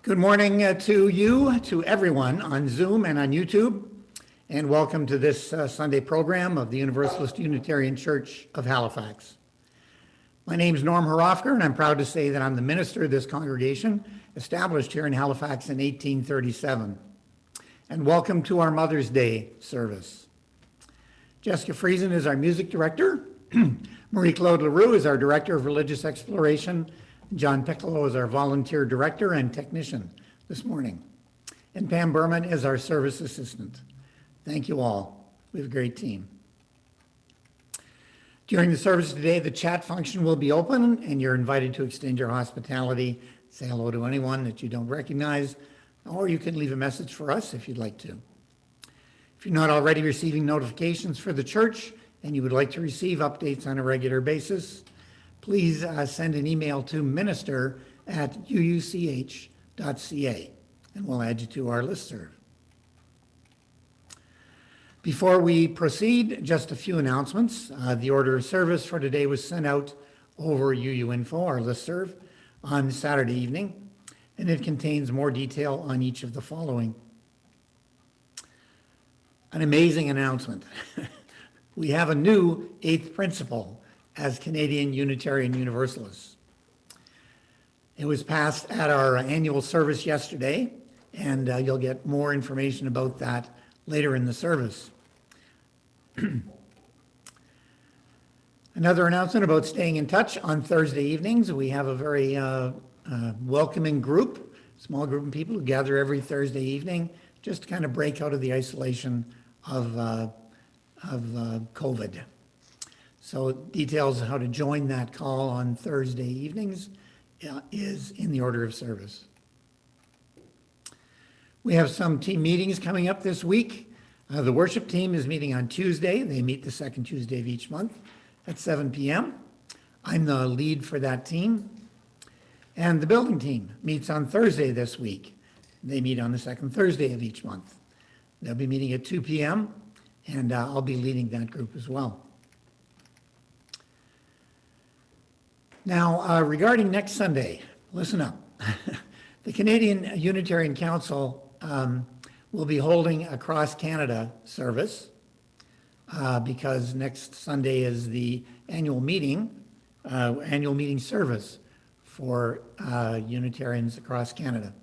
Good morning to everyone on Zoom and on YouTube, and welcome to this Sunday program of the Universalist Unitarian Church of Halifax. My name is Norm Horofker, and I'm proud to say that I'm the minister of this congregation, established here in Halifax in 1837. And welcome to our Mother's Day service. Jessica Friesen is our music director. Marie-Claude Leroux is our director of religious exploration. John Piccolo is our volunteer director and technician this morning. And Pam Berman is our service assistant. Thank you all. We have a great team. During the service today, the chat function will be open, and you're invited to extend your hospitality, say hello to anyone that you don't recognize, or you can leave a message for us if you'd like to. If you're not already receiving notifications for the church and you would like to receive updates on a regular basis, please send an email to minister@uuch.ca, and we'll add you to our listserv. Before we proceed, just a few announcements. The order of service for today was sent out over UU Info, our listserv, on Saturday evening, and it contains more detail on each of the following. An amazing announcement. We have a new 8th principle as Canadian Unitarian Universalists. It was passed at our annual service yesterday, and you'll get more information about that later in the service. Another announcement about staying in touch. On Thursday evenings, we have a very welcoming group, small group of people who gather every Thursday evening just to kind of break out of the isolation of COVID. So details of how to join that call on Thursday evenings is in the order of service. We have some team meetings coming up this week. The worship team is meeting on Tuesday. They meet the second Tuesday of each month at 7 p.m. I'm the lead for that team. And the building team meets on Thursday this week. They meet on the second Thursday of each month. They'll be meeting at 2 p.m. and I'll be leading that group as well. Now, regarding next Sunday, listen up. The Canadian Unitarian Council will be holding a cross-Canada service because next Sunday is the annual meeting service for Unitarians across Canada.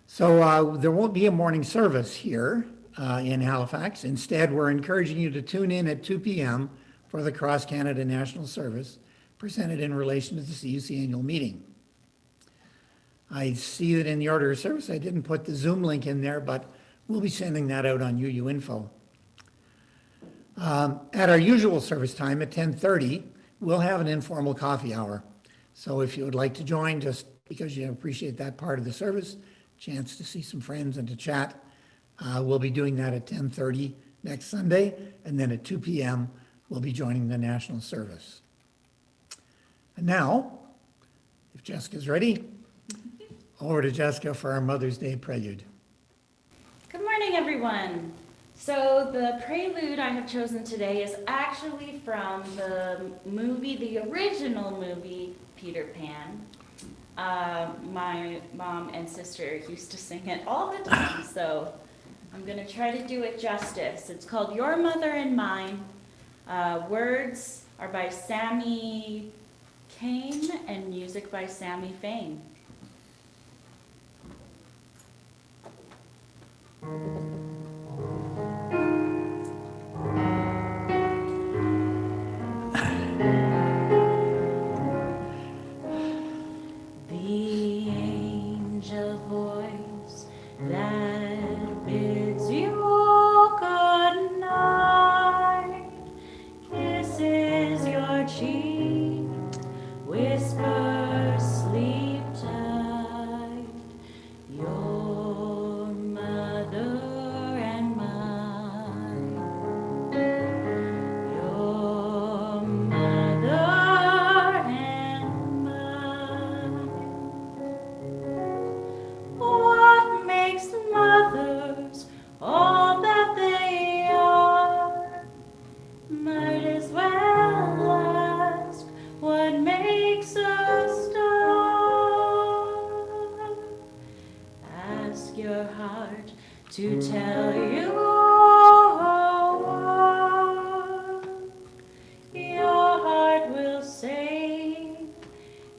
So there won't be a morning service here in Halifax. Instead, we're encouraging you to tune in at 2 p.m. for the Cross-Canada National Service presented in relation to the CUC annual meeting. I see that in the order of service, I didn't put the Zoom link in there, but we'll be sending that out on UU Info. At our usual service time at 10:30, we'll have an informal coffee hour. So if you would like to join, just because you appreciate that part of the service, chance to see some friends and to chat, we'll be doing that at 10:30 next Sunday, and then at 2 p.m. we'll be joining the national service. And now, if Jessica's ready, over to Jessica for our Mother's Day prelude. Good morning, everyone. So the prelude I have chosen today is actually from the original movie, Peter Pan. My mom and sister used to sing it all the time, so I'm going to try to do it justice. It's called Your Mother and Mine. Words are by Sammy Kane and music by Sammy Fain. to tell you what your heart will say.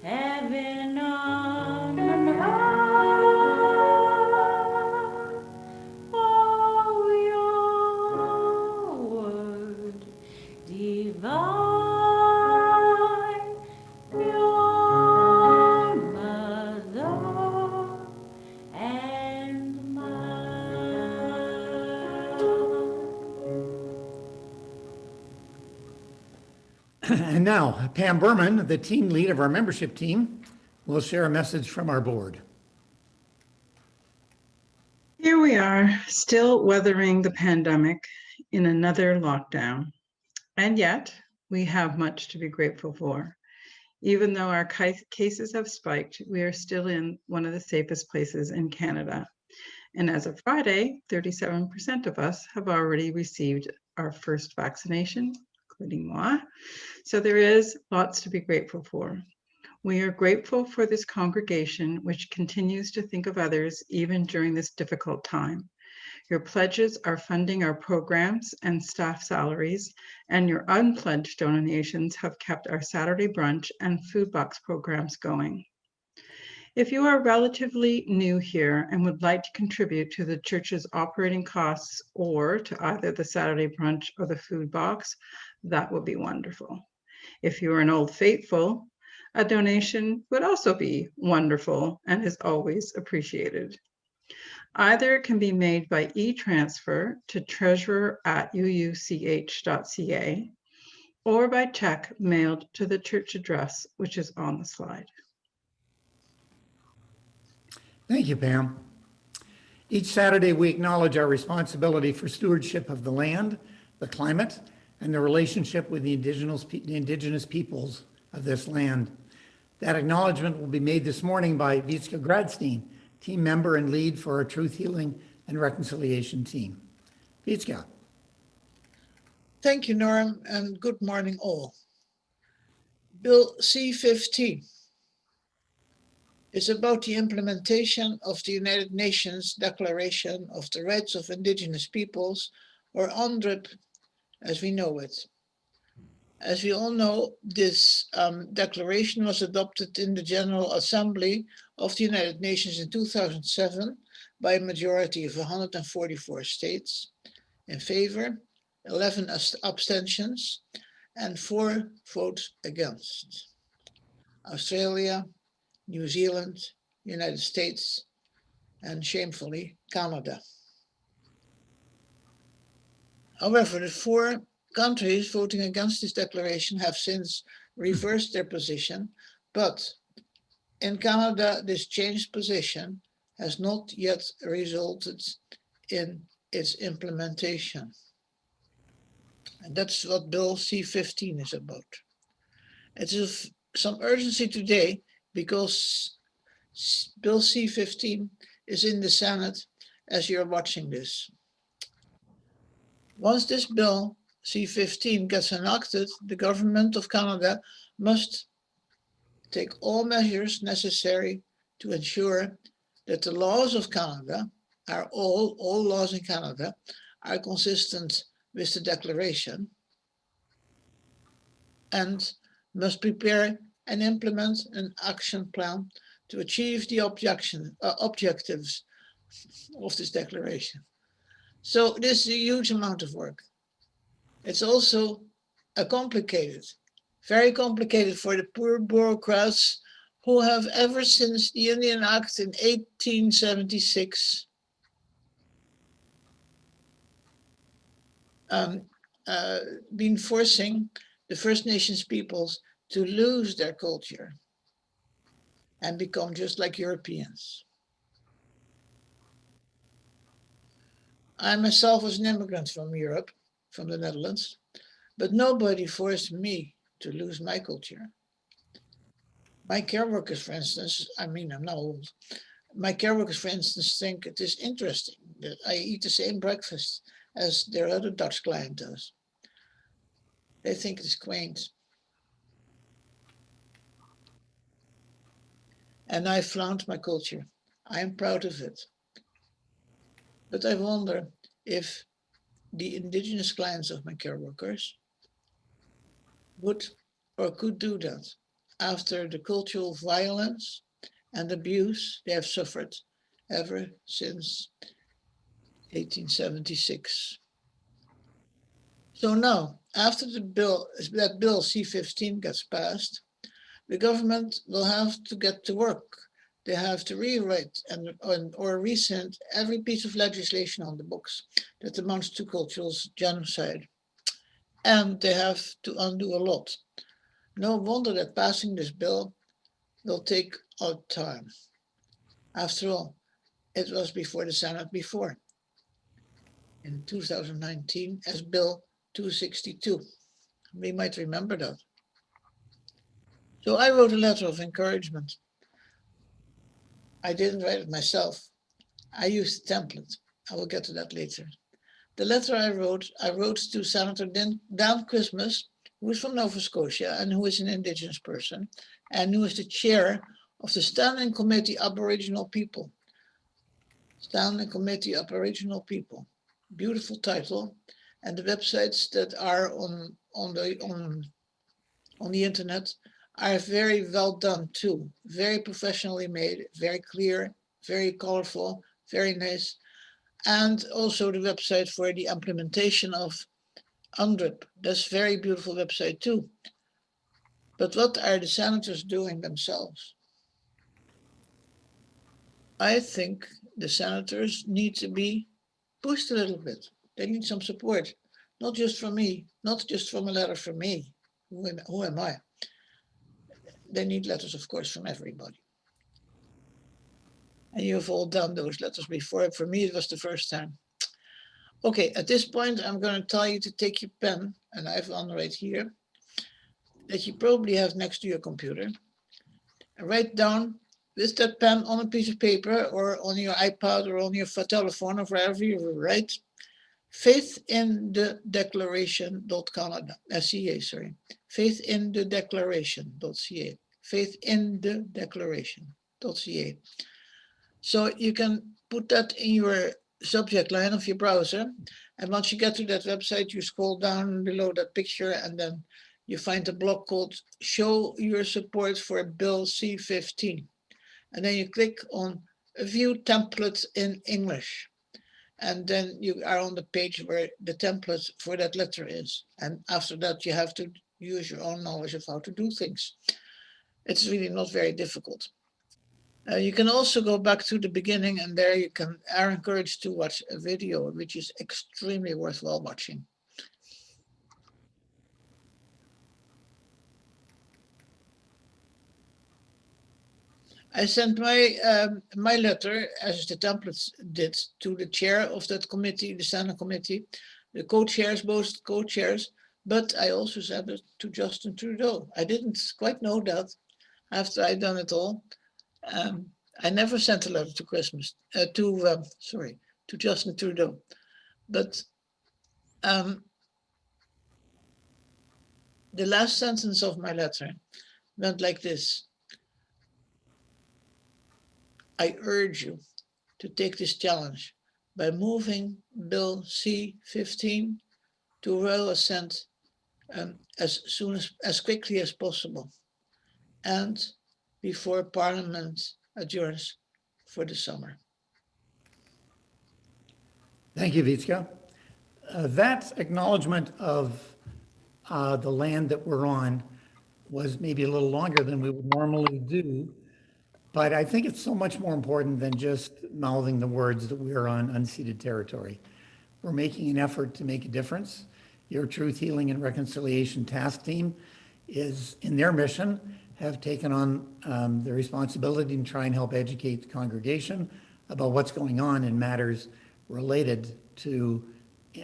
Heaven on earth, oh, your word divine, your mother and mine. And now, Pam Berman, the team lead of our membership team, will share a message from our board. Here we are, still weathering the pandemic in another lockdown. And yet, we have much to be grateful for. Even though our cases have spiked, we are still in one of the safest places in Canada. And as of Friday, 37% of us have already received our first vaccination, including moi. So there is lots to be grateful for. We are grateful for this congregation, which continues to think of others even during this difficult time. Your pledges are funding our programs and staff salaries, and your unpledged donations have kept our Saturday brunch and food box programs going. If you are relatively new here and would like to contribute to the church's operating costs or to either the Saturday brunch or the food box, that would be wonderful. If you are an old faithful, a donation would also be wonderful and is always appreciated. Either can be made by e-transfer to treasurer@uuch.ca or by check mailed to the church address, which is on the slide. Thank you, Pam. Each Saturday, we acknowledge our responsibility for stewardship of the land, the climate, and the relationship with the indigenous peoples of this land. That acknowledgement will be made this morning by Vitska Gradstein, team member and lead for our Truth Healing and Reconciliation team. Vitska. Thank you, Norm, and good morning all. Bill C-15 is about the implementation of the United Nations Declaration of the Rights of Indigenous Peoples, or UNDRIP as we know it. As we all know, this declaration was adopted in the General Assembly of the United Nations in 2007 by a majority of 144 states in favor, 11 abstentions, and 4 votes against. Australia, New Zealand, United States, and shamefully, Canada. However, the 4 countries voting against this declaration have since reversed their position, but in Canada, this changed position has not yet resulted in its implementation. And that's what Bill C-15 is about. It is of some urgency today because Bill C-15 is in the Senate as you're watching this. Once this Bill C-15 gets enacted, the government of Canada must take all measures necessary to ensure that the laws of Canada are all laws in Canada are consistent with the declaration and must prepare and implement an action plan to achieve the objectives of this declaration. So this is a huge amount of work. It's also very complicated for the poor bureaucrats who have ever since the Indian Act in 1876 been forcing the First Nations peoples to lose their culture and become just like Europeans. I myself was an immigrant from Europe, from the Netherlands, but nobody forced me to lose my culture. My care workers, for instance, I'm now old, my care workers, for instance, think it is interesting that I eat the same breakfast as their other Dutch client does. They think it's quaint. And I flaunt my culture. I am proud of it. But I wonder if the indigenous clients of my care workers would or could do that after the cultural violence and abuse they have suffered ever since 1876. So now, after that bill C-15 gets passed, the government will have to get to work. They have to rewrite or rescind every piece of legislation on the books that amounts to cultural genocide. And they have to undo a lot. No wonder that passing this bill will take our time. After all, it was before the Senate before, in 2019 as Bill 262. We might remember that. So I wrote a letter of encouragement. I didn't write it myself. I used a template. I will get to that later. The letter I wrote to Senator Dan Christmas, who is from Nova Scotia and who is an Indigenous person, and who is the chair of the Standing Committee Aboriginal People. Standing Committee Aboriginal People. Beautiful title. And the websites that are on the internet are very well done too. Very professionally made, very clear, very colorful, very nice. And also the website for the implementation of UNDRIP. That's a very beautiful website too. But what are the senators doing themselves? I think the senators need to be pushed a little bit. They need some support, not just from me, not just from a letter from me. Who am I? They need letters, of course, from everybody. And you've all done those letters before. For me, it was the first time. Okay, at this point, I'm going to tell you to take your pen, and I have one right here, that you probably have next to your computer, and write down with that pen on a piece of paper or on your iPad or on your telephone or wherever you write, faithindedeclaration.canada, .ca, sorry, faithindedeclaration.ca, faithindedeclaration.ca. So you can put that in your subject line of your browser. And once you get to that website, you scroll down below that picture and then you find a block called Show Your Support for Bill C-15. And then you click on View Templates in English. And then you are on the page where the template for that letter is. And after that, you have to use your own knowledge of how to do things. It's really not very difficult. You can also go back to the beginning, and there you are encouraged to watch a video, which is extremely worthwhile watching. I sent my letter, as the templates did, to the chair of that committee, the Senate committee, the co-chairs, both co-chairs, but I also sent it to Justin Trudeau. I didn't quite know that after I'd done it all. I never sent a letter to Justin Trudeau, but the last sentence of my letter went like this. I urge you to take this challenge by moving Bill C-15 to royal assent as quickly as possible, and before Parliament adjourns for the summer. Thank you, Vitska. That acknowledgement of the land that we're on was maybe a little longer than we would normally do, but I think it's so much more important than just mouthing the words that we are on unceded territory. We're making an effort to make a difference. Your Truth, Healing, and Reconciliation Task Team is, in their mission, have taken on the responsibility to try and help educate the congregation about what's going on in matters related to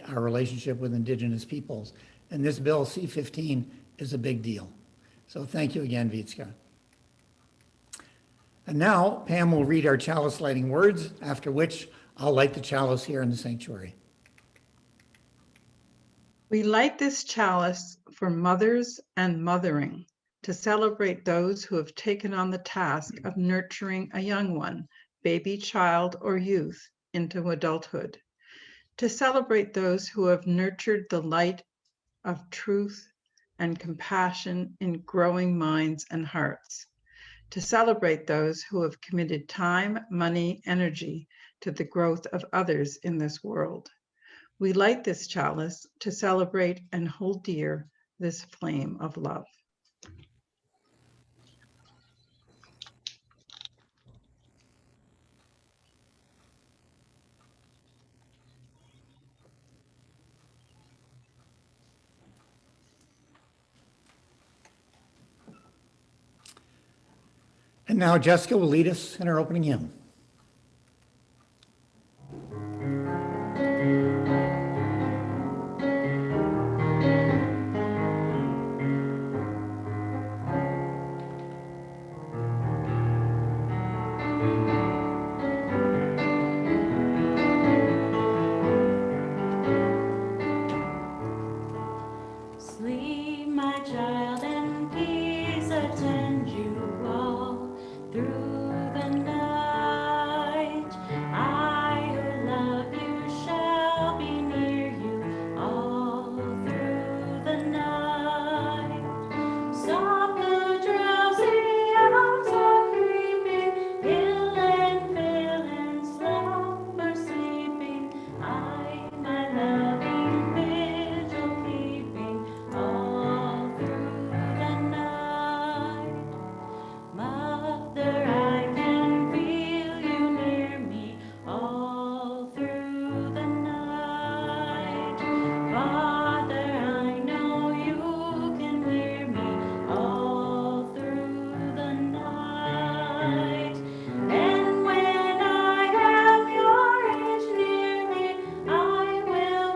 our relationship with Indigenous peoples. And this bill, C-15, is a big deal. So thank you again, Vitska. And now Pam will read our chalice lighting words, after which I'll light the chalice here in the sanctuary. We light this chalice for mothers and mothering, to celebrate those who have taken on the task of nurturing a young one, baby, child, or youth, into adulthood, to celebrate those who have nurtured the light of truth and compassion in growing minds and hearts, to celebrate those who have committed time, money, energy to the growth of others in this world. We light this chalice to celebrate and hold dear this flame of love. And now Jessica will lead us in our opening hymn. Sleep, my child, and peace attend you all through the night. I who love you shall be near you all through the night. Stop the drowsy hours are creeping, ill and fill in slumber sleeping. I, my loving vigil keeping all through the night. Mother, I can feel you near me all through the night. Father, I know you can hear me all through the night. And when I have your age near me, I will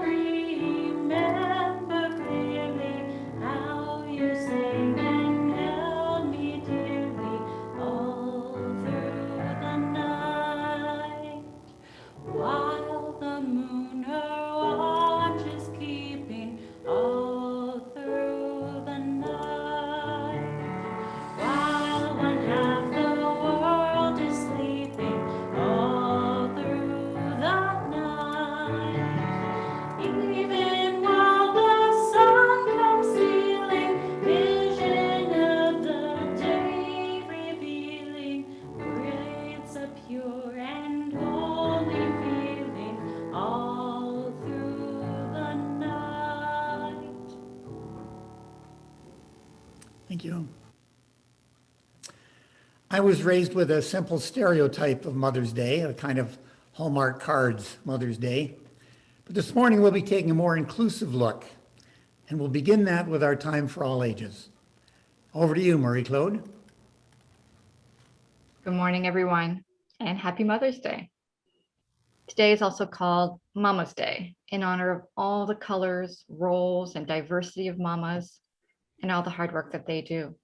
remember clearly how you sang and held me dearly all through the night. While the moon her watch is keeping all through the night. While one half the world is sleeping all through the night. Even while the sun comes stealing, vision of the day revealing, creates a pure and holy feeling all through the night. Thank you. I was raised with a simple stereotype of Mother's Day, a kind of Hallmark cards Mother's Day. But this morning we'll be taking a more inclusive look, and we'll begin that with our time for all ages. Over to you, Marie-Claude. Good morning, everyone, and happy Mother's Day. Today is also called Mama's Day in honor of all the colors, roles, and diversity of mamas and all the hard work that they do.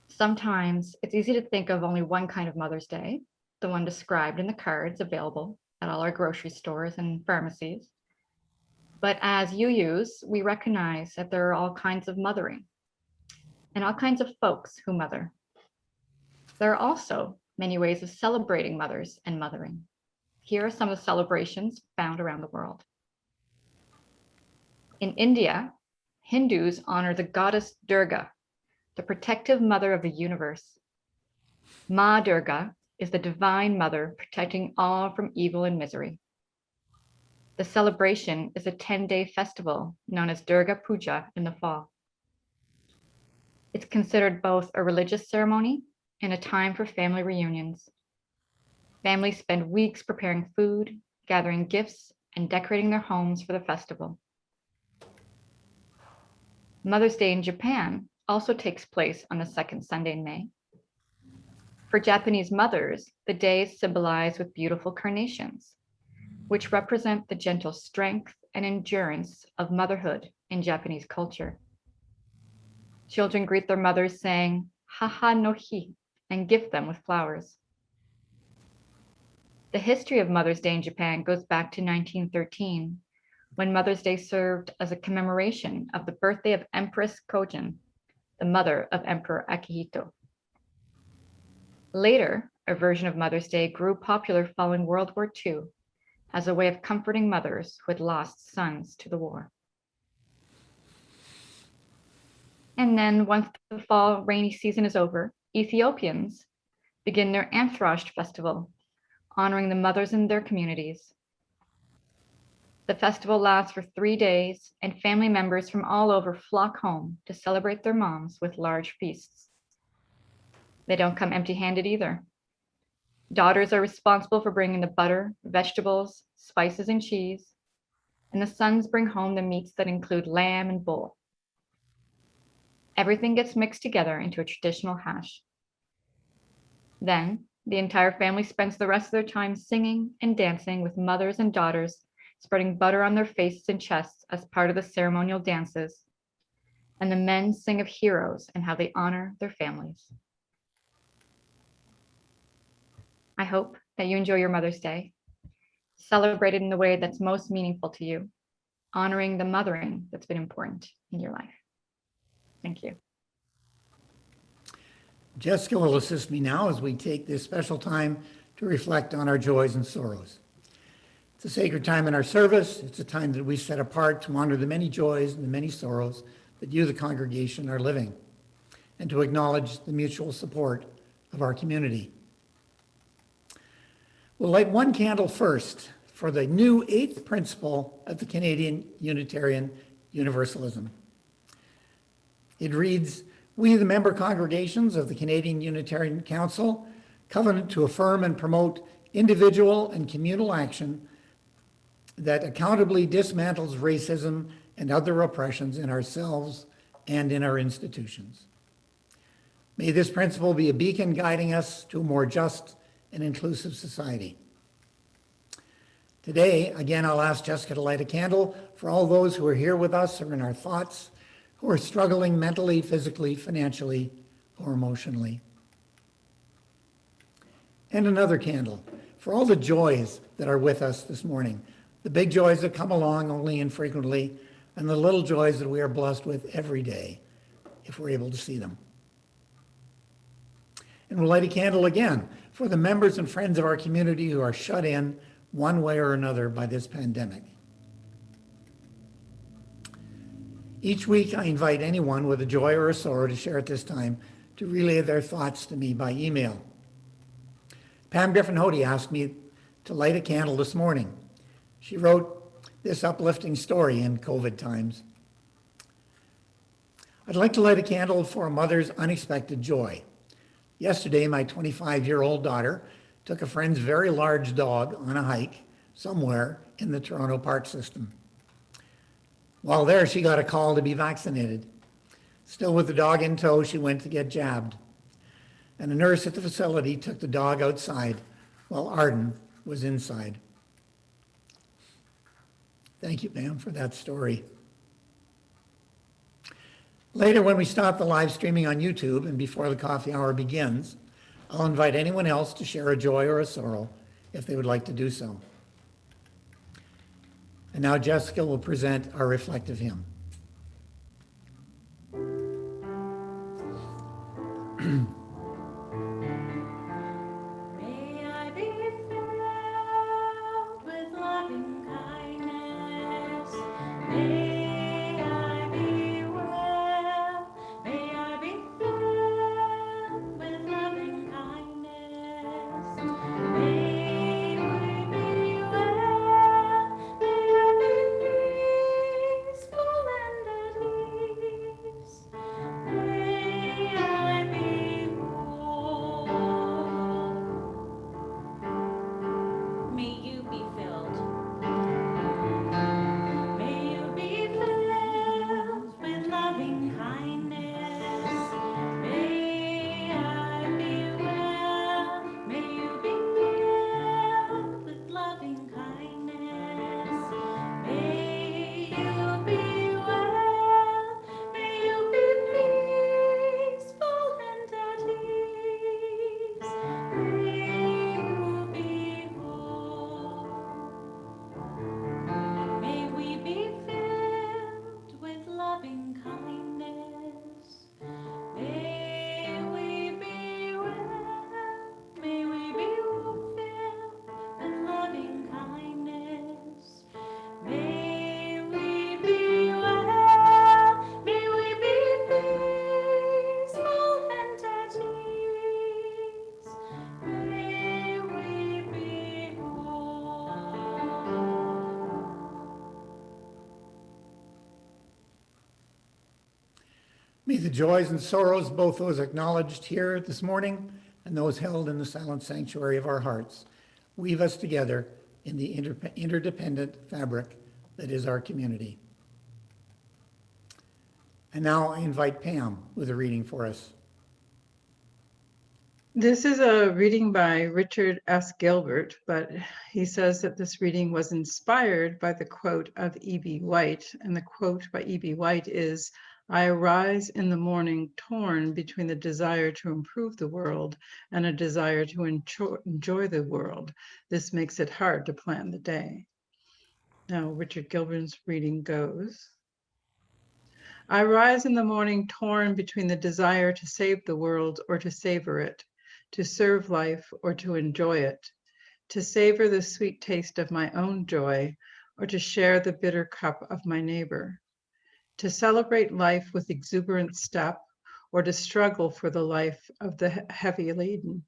Sometimes it's easy to think of only one kind of Mother's Day, the one described in the cards available at all our grocery stores and pharmacies. But as UUs, we recognize that there are all kinds of mothering and all kinds of folks who mother. There are also many ways of celebrating mothers and mothering. Here are some of the celebrations found around the world. In India, Hindus honor the goddess Durga, the protective mother of the universe. Ma Durga is the divine mother protecting all from evil and misery. The celebration is a 10-day festival known as Durga Puja in the fall. It's considered both a religious ceremony and a time for family reunions. Families spend weeks preparing food, gathering gifts, and decorating their homes for the festival. Mother's Day in Japan also takes place on the second Sunday in May. For Japanese mothers, the day is symbolized with beautiful carnations, which represent the gentle strength and endurance of motherhood in Japanese culture. Children greet their mothers saying, "Haha no hi," and gift them with flowers. The history of Mother's Day in Japan goes back to 1913, when Mother's Day served as a commemoration of the birthday of Empress Kojin, the mother of Emperor Akihito. Later, a version of Mother's Day, grew popular following World War II as a way of comforting mothers who had lost sons to the war. And then once the fall rainy season is over, Ethiopians begin their Anthrosh festival, honoring the mothers in their communities. The festival lasts for 3 days, and family members from all over flock home to celebrate their moms with large feasts. They don't come empty-handed either. Daughters are responsible for bringing the butter, vegetables, spices, and cheese, and the sons bring home the meats that include lamb and bull. Everything gets mixed together into a traditional hash. Then, the entire family spends the rest of their time singing and dancing with mothers and daughters, spreading butter on their faces and chests as part of the ceremonial dances. And the men sing of heroes and how they honor their families. I hope that you enjoy your Mother's Day, celebrate it in the way that's most meaningful to you, honoring the mothering that's been important in your life. Thank you. Jessica will assist me now as we take this special time to reflect on our joys and sorrows. It's a sacred time in our service. It's a time that we set apart to honor the many joys and the many sorrows that you, the congregation, are living, and to acknowledge the mutual support of our community. We'll light one candle first for the new 8th principle of the Canadian Unitarian Universalism. It reads, "We, the member congregations of the Canadian Unitarian Council, covenant to affirm and promote individual and communal action that accountably dismantles racism and other oppressions in ourselves and in our institutions. May this principle be a beacon guiding us to a more just and inclusive society." Today, again, I'll ask Jessica to light a candle for all those who are here with us or in our thoughts, who are struggling mentally, physically, financially, or emotionally. And another candle for all the joys that are with us this morning, the big joys that come along only infrequently, and the little joys that we are blessed with every day, if we're able to see them. And we'll light a candle again for the members and friends of our community who are shut in one way or another by this pandemic. Each week, I invite anyone with a joy or a sorrow to share at this time to relay their thoughts to me by email. Pam Griffin-Hody asked me to light a candle this morning. She wrote this uplifting story in COVID times. "I'd like to light a candle for a mother's unexpected joy. Yesterday, my 25-year-old daughter took a friend's very large dog on a hike somewhere in the Toronto park system. While there, she got a call to be vaccinated. Still with the dog in tow, she went to get jabbed. And a nurse at the facility took the dog outside while Arden was inside." Thank you, Pam, for that story. Later, when we stop the live streaming on YouTube and before the coffee hour begins, I'll invite anyone else to share a joy or a sorrow if they would like to do so. And now Jessica will present our reflective hymn. May I be filled with loving kindness. May I be well. May I be filled with loving kindness. May we be well. May I be peaceful and at ease. May I be May the joys and sorrows, both those acknowledged here this morning and those held in the silent sanctuary of our hearts, weave us together in the interdependent fabric that is our community. And now I invite Pam with a reading for us. This is a reading by Richard S. Gilbert, but he says that this reading was inspired by the quote of E.B. White, and the quote by E.B. White is, "I arise in the morning torn between the desire to improve the world and a desire to enjoy the world. This makes it hard to plan the day." Now, Richard Gilbert's reading goes, "I rise in the morning torn between the desire to save the world or to savor it, to serve life or to enjoy it, to savor the sweet taste of my own joy or to share the bitter cup of my neighbor, to celebrate life with exuberant step or to struggle for the life of the heavy laden.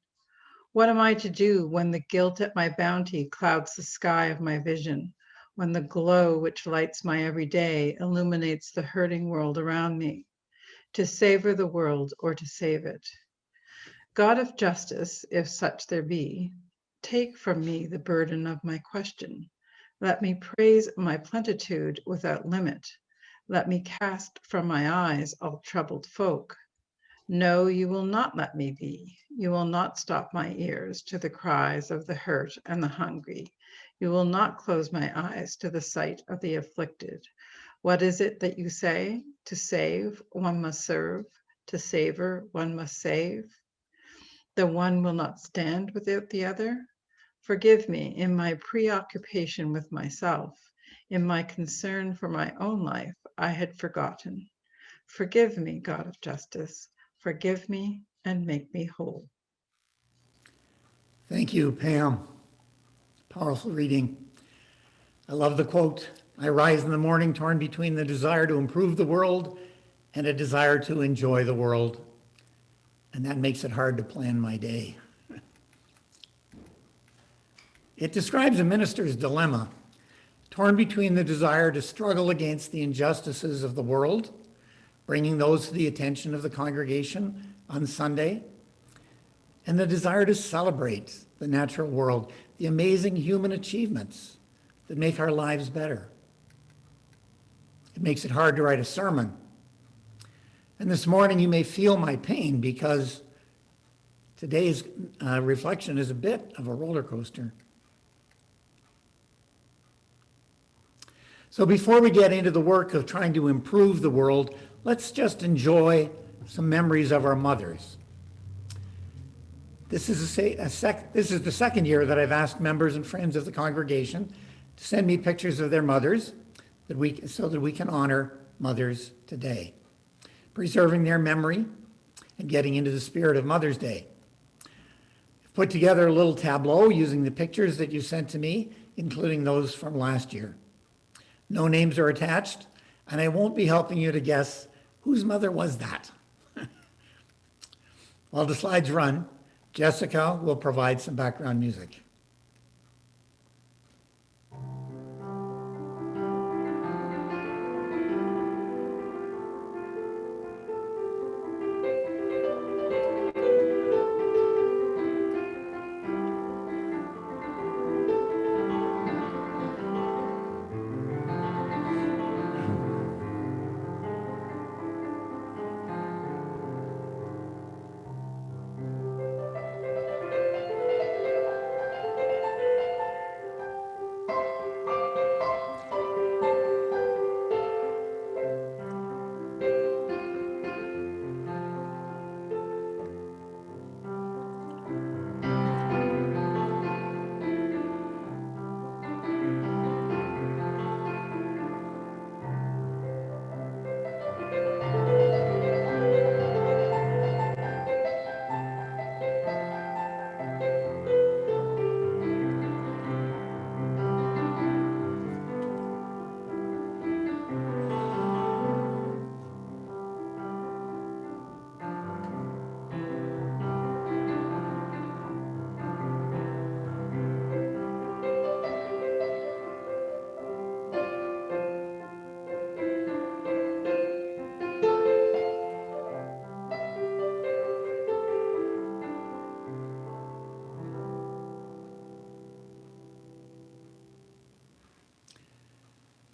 What am I to do when the guilt at my bounty clouds the sky of my vision, when the glow which lights my every day illuminates the hurting world around me? To savor the world or to save it. God of justice, if such there be, take from me the burden of my question. Let me praise my plenitude without limit. Let me cast from my eyes all troubled folk. No, you will not let me be. You will not stop my ears to the cries of the hurt and the hungry. You will not close my eyes to the sight of the afflicted. What is it that you say? To save, one must serve. To savor, one must save. The one will not stand without the other. Forgive me in my preoccupation with myself, in my concern for my own life, I had forgotten. Forgive me, God of justice. Forgive me and make me whole." Thank you, Pam. Powerful reading. I love the quote, "I rise in the morning torn between the desire to improve the world and a desire to enjoy the world. And that makes it hard to plan my day." It describes a minister's dilemma, torn between the desire to struggle against the injustices of the world, bringing those to the attention of the congregation on Sunday, and the desire to celebrate the natural world, the amazing human achievements that make our lives better. It makes it hard to write a sermon. And this morning you may feel my pain because today's reflection is a bit of a roller coaster. So before we get into the work of trying to improve the world, let's just enjoy some memories of our mothers. This is the second year that I've asked members and friends of the congregation to send me pictures of their mothers so that we can honor mothers today, preserving their memory and getting into the spirit of Mother's Day. I've put together a little tableau using the pictures that you sent to me, including those from last year. No names are attached, and I won't be helping you to guess whose mother was that. While the slides run, Jessica will provide some background music.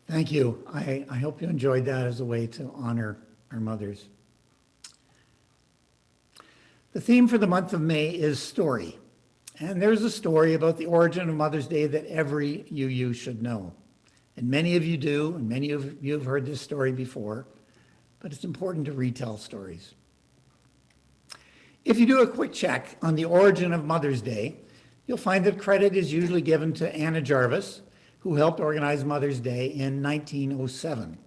Thank you. I hope you enjoyed that as a way to honor our mothers. The theme for the month of May is story. And there's a story about the origin of Mother's Day that every UU should know. And many of you do, and many of you have heard this story before, but it's important to retell stories. If you do a quick check on the origin of Mother's Day, you'll find that credit is usually given to Anna Jarvis, who helped organize Mother's Day in 1907.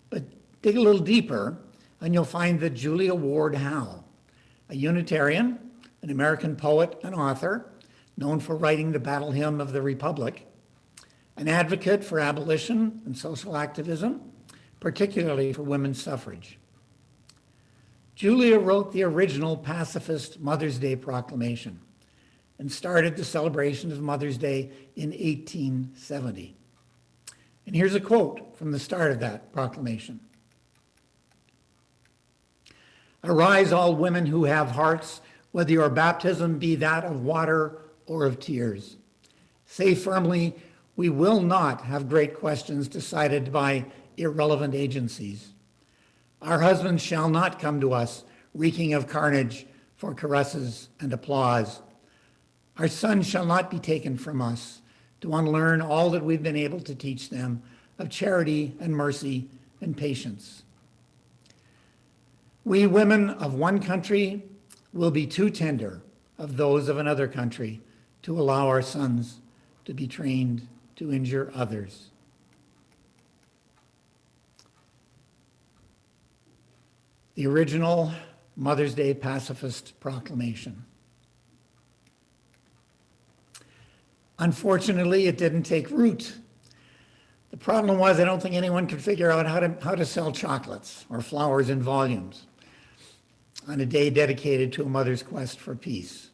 But dig a little deeper, and you'll find that Julia Ward Howe, a Unitarian, an American poet and author, known for writing the Battle Hymn of the Republic, an advocate for abolition and social activism, particularly for women's suffrage. Julia wrote the original pacifist Mother's Day proclamation and started the celebration of Mother's Day in 1870. And here's a quote from the start of that proclamation. "Arise, all women who have hearts, whether your baptism be that of water or of tears. Say firmly, we will not have great questions decided by irrelevant agencies. Our husbands shall not come to us reeking of carnage for caresses and applause. Our sons shall not be taken from us to unlearn all that we've been able to teach them of charity and mercy and patience. We women of one country will be too tender of those of another country to allow our sons to be trained to injure others." The original Mother's Day pacifist proclamation. Unfortunately, it didn't take root. The problem was I don't think anyone could figure out how to sell chocolates or flowers in volumes on a day dedicated to a mother's quest for peace.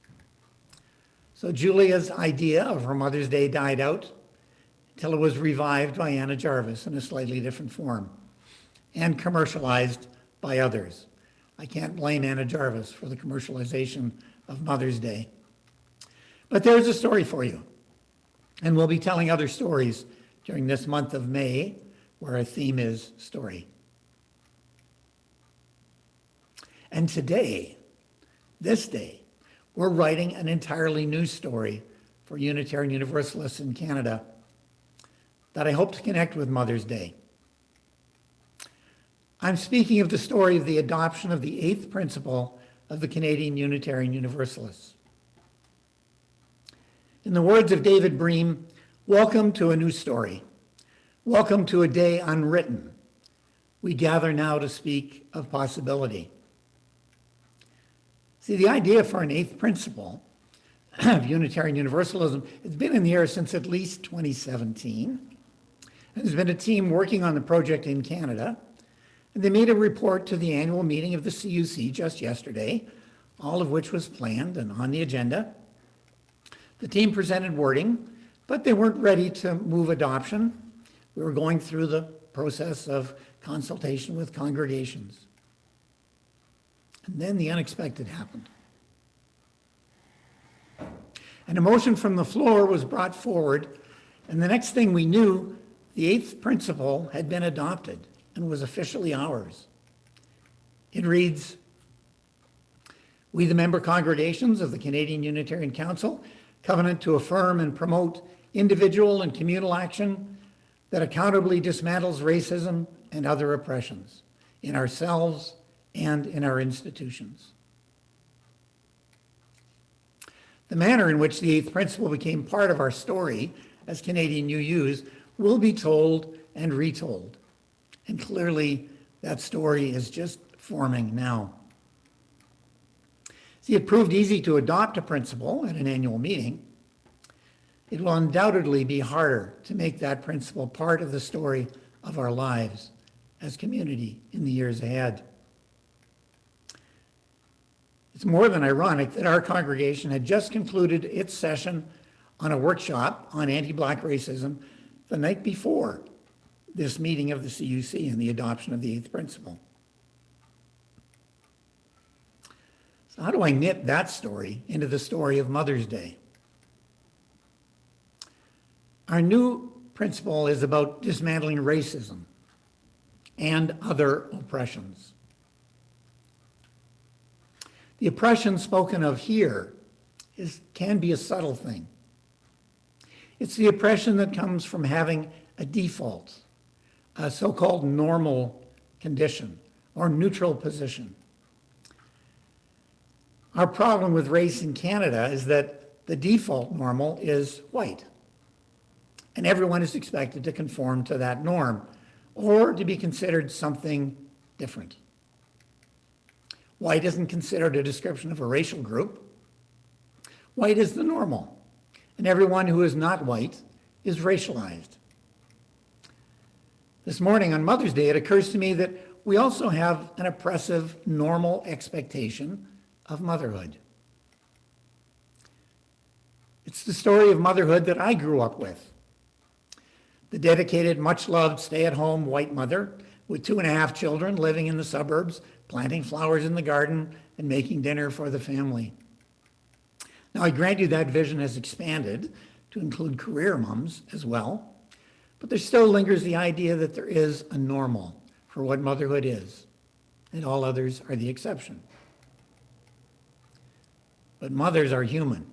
So Julia's idea of her Mother's Day died out until it was revived by Anna Jarvis in a slightly different form and commercialized by others. I can't blame Anna Jarvis for the commercialization of Mother's Day. But there's a story for you. And we'll be telling other stories during this month of May, where our theme is story. And today, this day, we're writing an entirely new story for Unitarian Universalists in Canada that I hope to connect with Mother's Day. I'm speaking of the story of the adoption of the 8th principle of the Canadian Unitarian Universalists. In the words of David Bream, welcome to a new story. Welcome to a day unwritten. We gather now to speak of possibility. See, the idea for an 8th principle of Unitarian Universalism has been in the air since at least 2017. And there's been a team working on the project in Canada. And they made a report to the annual meeting of the CUC just yesterday, all of which was planned and on the agenda. The team presented wording, but they weren't ready to move adoption. We were going through the process of consultation with congregations. And then the unexpected happened. And a motion from the floor was brought forward, and the next thing we knew, the 8th principle had been adopted and was officially ours. It reads, "We, the member congregations of the Canadian Unitarian Council, covenant to affirm and promote individual and communal action that accountably dismantles racism and other oppressions in ourselves and in our institutions." The manner in which the 8th principle became part of our story as Canadian UUs will be told and retold. And clearly, that story is just forming now. See, it proved easy to adopt a principle at an annual meeting. It will undoubtedly be harder to make that principle part of the story of our lives as community in the years ahead. It's more than ironic that our congregation had just concluded its session on a workshop on anti-Black racism the night before this meeting of the CUC and the adoption of the 8th principle. So how do I knit that story into the story of Mother's Day? Our new principle is about dismantling racism and other oppressions. The oppression spoken of here can be a subtle thing. It's the oppression that comes from having a default, a so-called normal condition or neutral position. Our problem with race in Canada is that the default normal is white, and everyone is expected to conform to that norm or to be considered something different. White isn't considered a description of a racial group. White is the normal, and everyone who is not white is racialized. This morning on Mother's Day, it occurs to me that we also have an oppressive normal expectation of motherhood. It's the story of motherhood that I grew up with. The dedicated, much-loved, stay-at-home white mother with 2.5 children living in the suburbs, planting flowers in the garden, and making dinner for the family. Now, I grant you that vision has expanded to include career moms as well, but there still lingers the idea that there is a normal for what motherhood is, and all others are the exception. But mothers are human,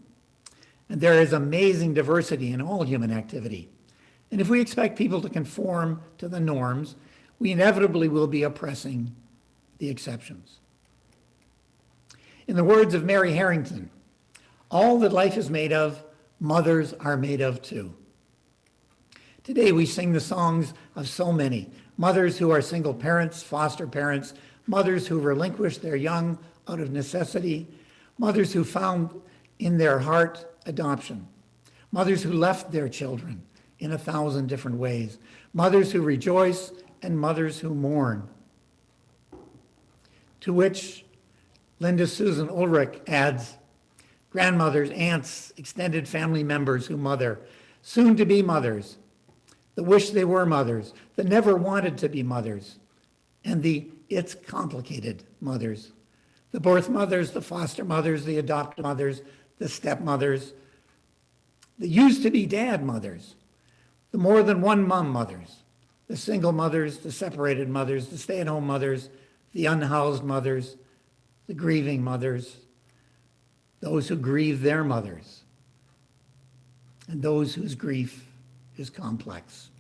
and there is amazing diversity in all human activity. And if we expect people to conform to the norms, we inevitably will be oppressing the exceptions. In the words of Mary Harrington, all that life is made of, mothers are made of too. Today we sing the songs of so many, mothers who are single parents, foster parents, mothers who relinquish their young out of necessity, mothers who found in their heart adoption, mothers who left their children in 1,000 different ways, mothers who rejoice and mothers who mourn. To which Linda Susan Ulrich adds, grandmothers, aunts, extended family members who mother, soon to be mothers, the wish they were mothers, the never wanted to be mothers, and the it's complicated mothers, the birth mothers, the foster mothers, the adopted mothers, the stepmothers, the used to be dad mothers, the more than one mom mothers, the single mothers, the separated mothers, the stay-at-home mothers, the unhoused mothers, the grieving mothers, those who grieve their mothers, and those whose grief is complex.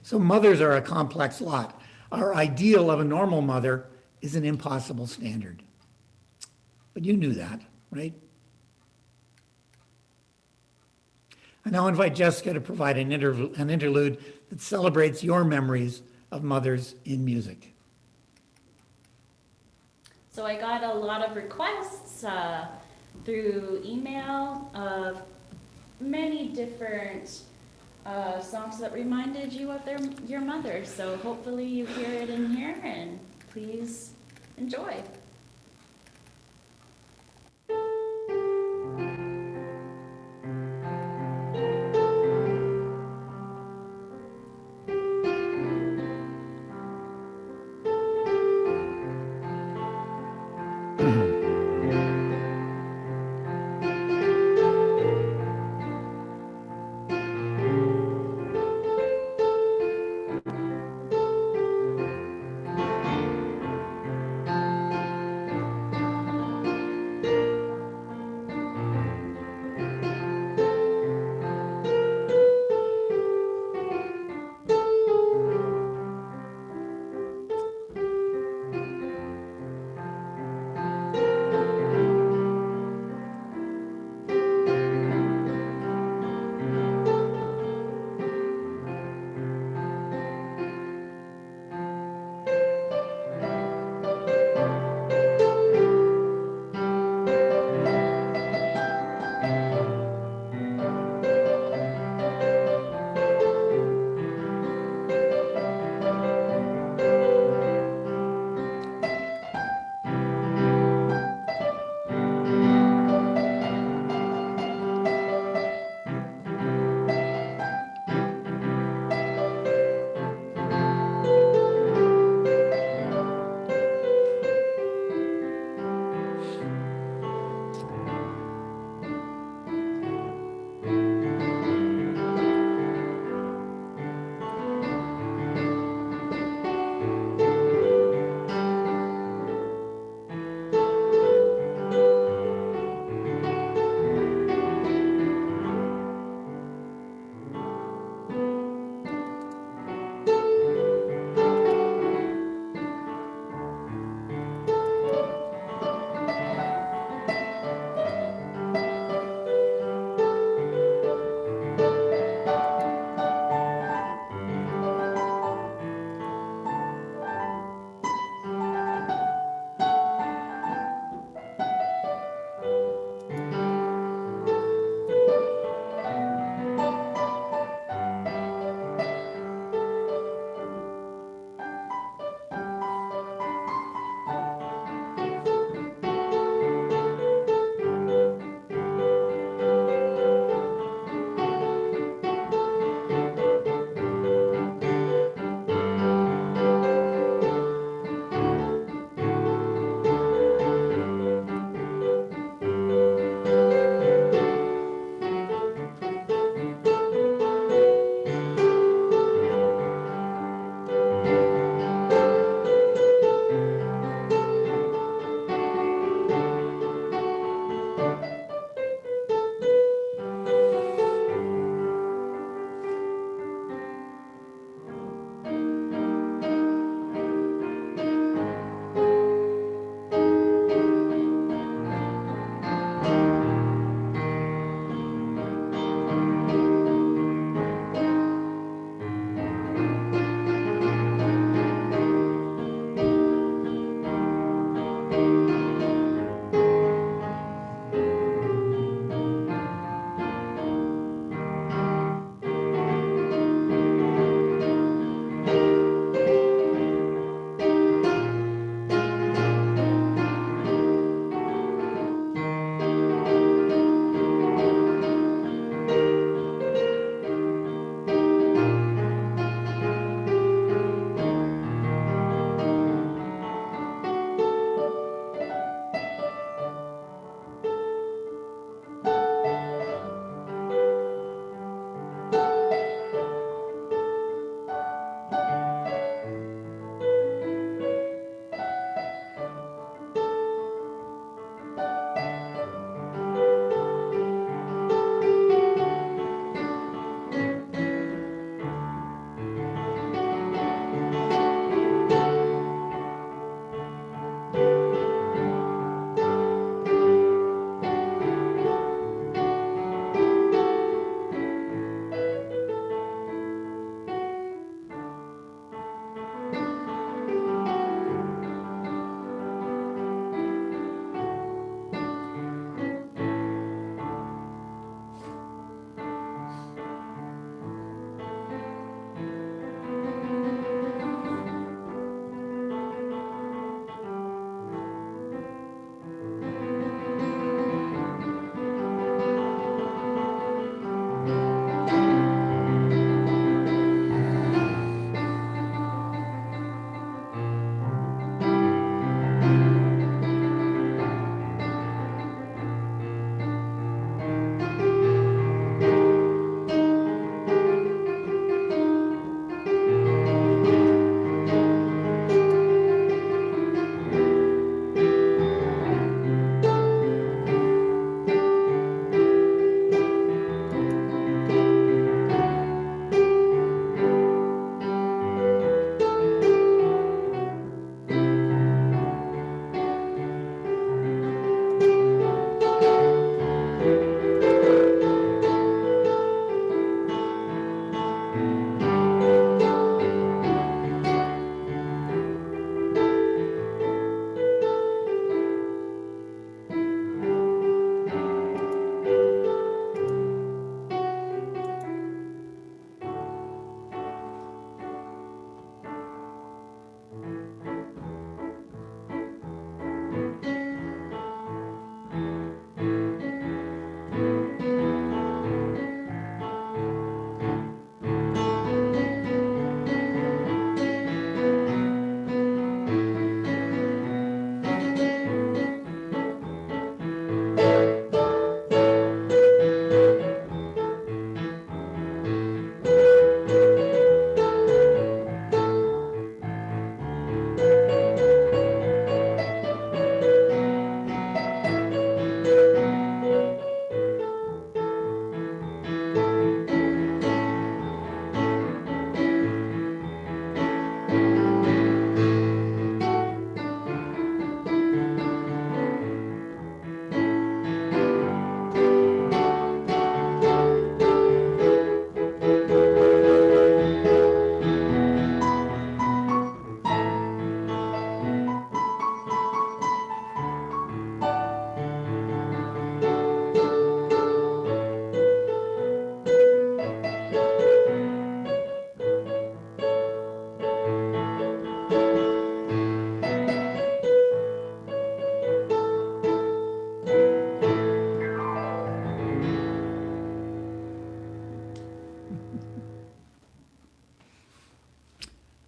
So mothers are a complex lot. Our ideal of a normal mother is an impossible standard. But you knew that, right? I now invite Jessica to provide an interlude that celebrates your memories of mothers in music. So I got a lot of requests through email of many different songs that reminded you of your mother. So hopefully you hear it in here, and please enjoy.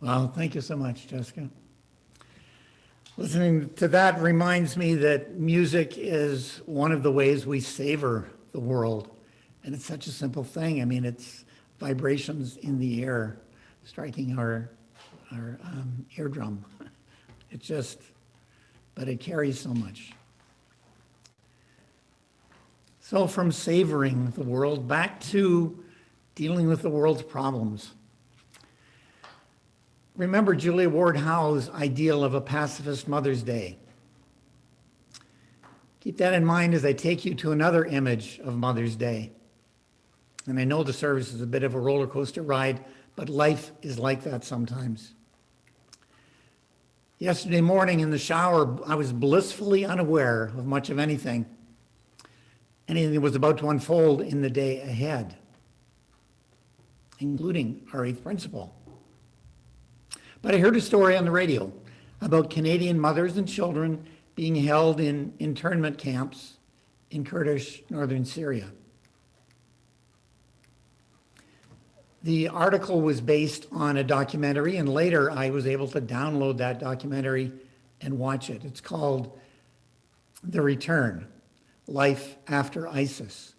Well, thank you so much, Jessica. Listening to that reminds me that music is one of the ways we savor the world. And it's such a simple thing. I mean, it's vibrations in the air striking our eardrum. It just, but it carries so much. So from savoring the world back to dealing with the world's problems. Remember Julia Ward Howe's ideal of a pacifist Mother's Day. Keep that in mind as I take you to another image of Mother's Day. And I know the service is a bit of a roller coaster ride, but life is like that sometimes. Yesterday morning in the shower, I was blissfully unaware of much of anything that was about to unfold in the day ahead, including our eighth principle. But I heard a story on the radio about Canadian mothers and children being held in internment camps in Kurdish northern Syria. The article was based on a documentary, and later I was able to download that documentary and watch it. It's called The Return: Life After ISIS.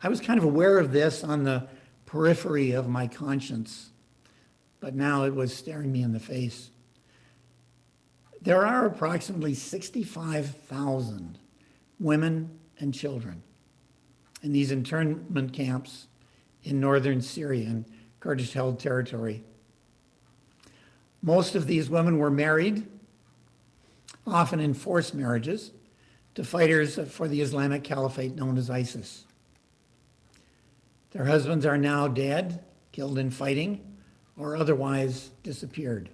I was kind of aware of this on the periphery of my conscience, but now it was staring me in the face. There are approximately 65,000 women and children in these internment camps in northern Syria and Kurdish-held territory. Most of these women were married, often in forced marriages, to fighters for the Islamic Caliphate known as ISIS. Their husbands are now dead, killed in fighting, or otherwise disappeared.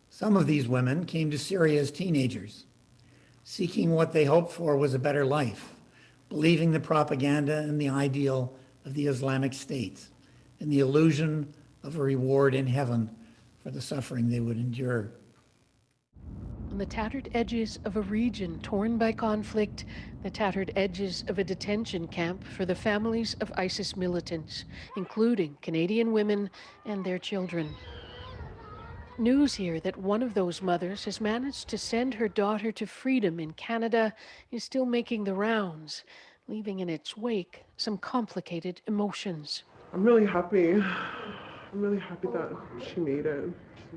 Some of these women came to Syria as teenagers, seeking what they hoped for was a better life, believing the propaganda and the ideal of the Islamic State and the illusion of a reward in heaven for the suffering they would endure. On the tattered edges of a region torn by conflict, the tattered edges of a detention camp for the families of ISIS militants, including Canadian women and their children. News here that one of those mothers has managed to send her daughter to freedom in Canada is still making the rounds, leaving in its wake some complicated emotions. I'm really happy. I'm really happy that she made it.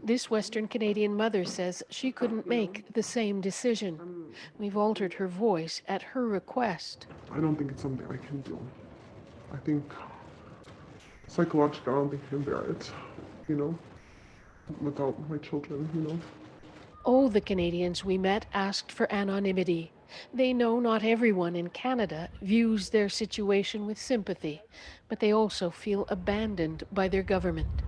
This Western Canadian mother says she couldn't make the same decision. We've altered her voice at her request. I don't think it's something I can do. I think psychologically I don't think I can bear it, without my children. All the Canadians we met asked for anonymity. They know not everyone in Canada views their situation with sympathy, but they also feel abandoned by their government.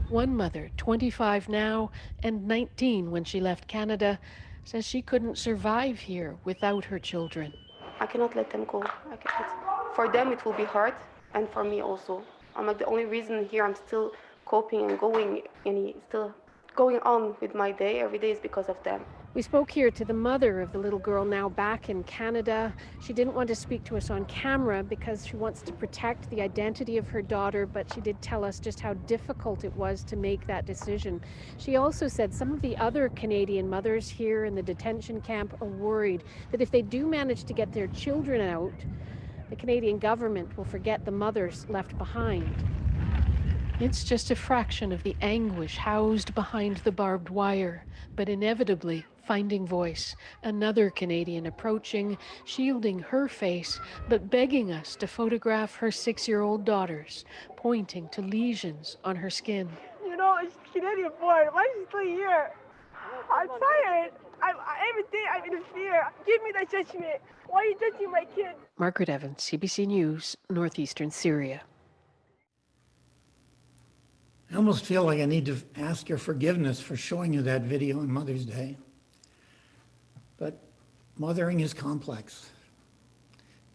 One mother, 25 now and 19 when she left Canada, says she couldn't survive here without her children. I cannot let them go. For them it will be hard, and for me also. I'm like the only reason here I'm still coping and still going on with my day every day is because of them. We spoke here to the mother of the little girl now back in Canada. She didn't want to speak to us on camera because she wants to protect the identity of her daughter, but she did tell us just how difficult it was to make that decision. She also said some of the other Canadian mothers here in the detention camp are worried that if they do manage to get their children out, the Canadian government will forget the mothers left behind. It's just a fraction of the anguish housed behind the barbed wire, but inevitably finding voice. Another Canadian approaching, shielding her face, but begging us to photograph her 6-year-old daughters, pointing to lesions on her skin. It's Canadian born. Why is she still here? I'm tired. Every day I'm in fear. Give me that judgment. Why are you judging my kid? Margaret Evans, CBC News, Northeastern Syria. I almost feel like I need to ask your forgiveness for showing you that video on Mother's Day. But mothering is complex,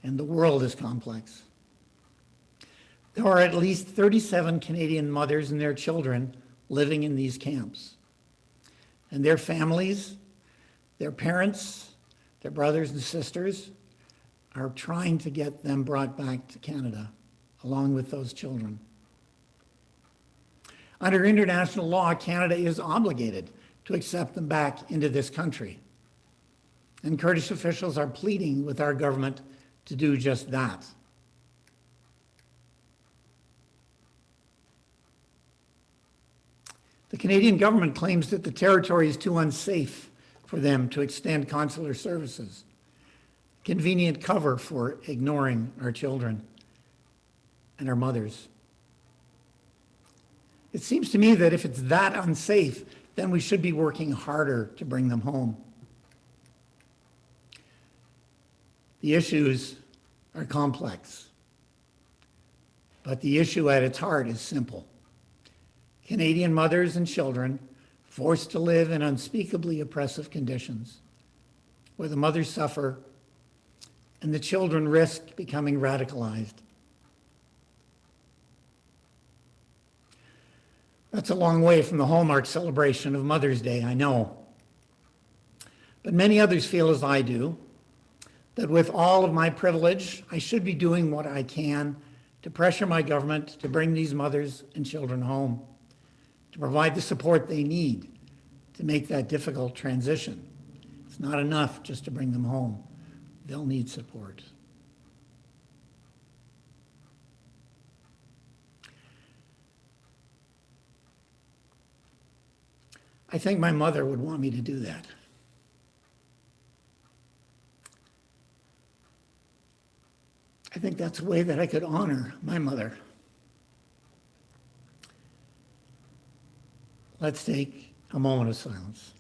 and the world is complex. There are at least 37 Canadian mothers and their children living in these camps. And their families, their parents, their brothers and sisters are trying to get them brought back to Canada. along with those children. Under international law, Canada is obligated to accept them back into this country. And Kurdish officials are pleading with our government to do just that. The Canadian government claims that the territory is too unsafe for them to extend consular services. Convenient cover for ignoring our children and our mothers. It seems to me that if it's that unsafe, then we should be working harder to bring them home. The issues are complex, but the issue at its heart is simple. Canadian mothers and children forced to live in unspeakably oppressive conditions, where the mothers suffer and the children risk becoming radicalized. That's a long way from the hallmark celebration of Mother's Day, I know. But many others feel as I do, that with all of my privilege, I should be doing what I can to pressure my government to bring these mothers and children home, to provide the support they need to make that difficult transition. It's not enough just to bring them home. They'll need support. I think my mother would want me to do that. I think that's a way that I could honor my mother. Let's take a moment of silence.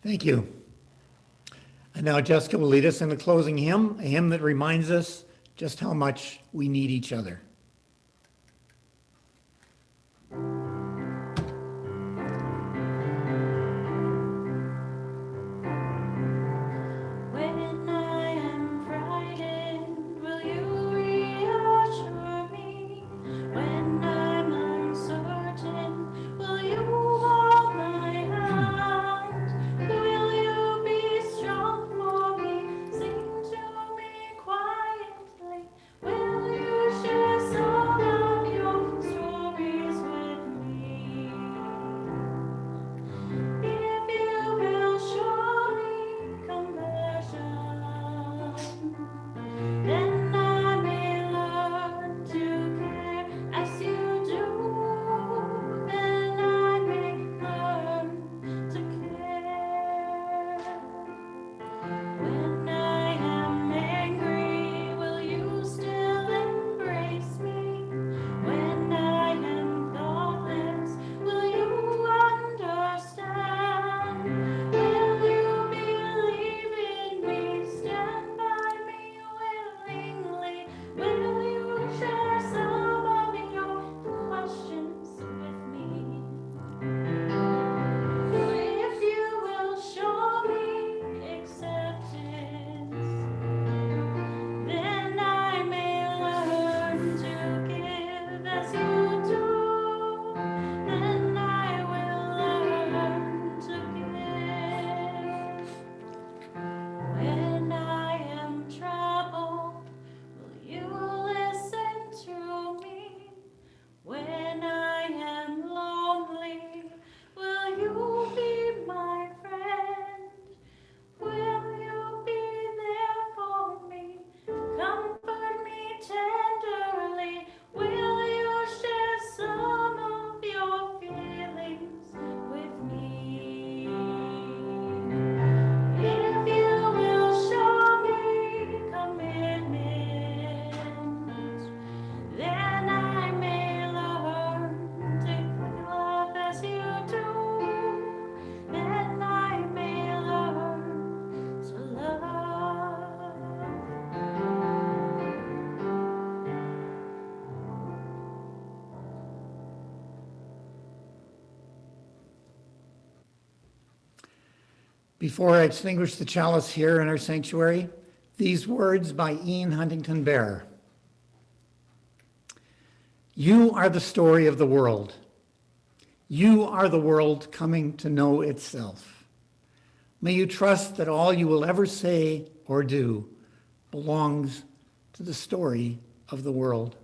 Thank you. And now Jessica will lead us in the closing hymn, a hymn that reminds us just how much we need each other. When I am frightened, will you reassure me? When I'm uncertain, will you hold my hand? Will you be strong for me? Sing to me quietly. Will you share Before I extinguish the chalice here in our sanctuary, these words by Ian Huntington Bear. You are the story of the world. You are the world coming to know itself. May you trust that all you will ever say or do belongs to the story of the world.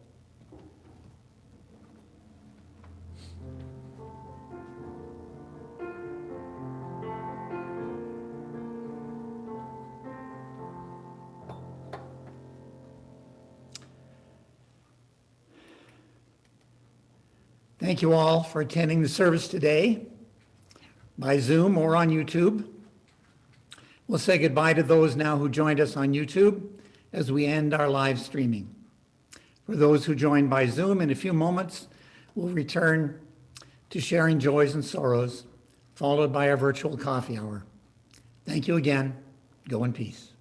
Thank you all for attending the service today by Zoom or on YouTube. We'll say goodbye to those now who joined us on YouTube as we end our live streaming. For those who joined by Zoom, in a few moments, we'll return to sharing joys and sorrows, followed by our virtual coffee hour. Thank you again. Go in peace.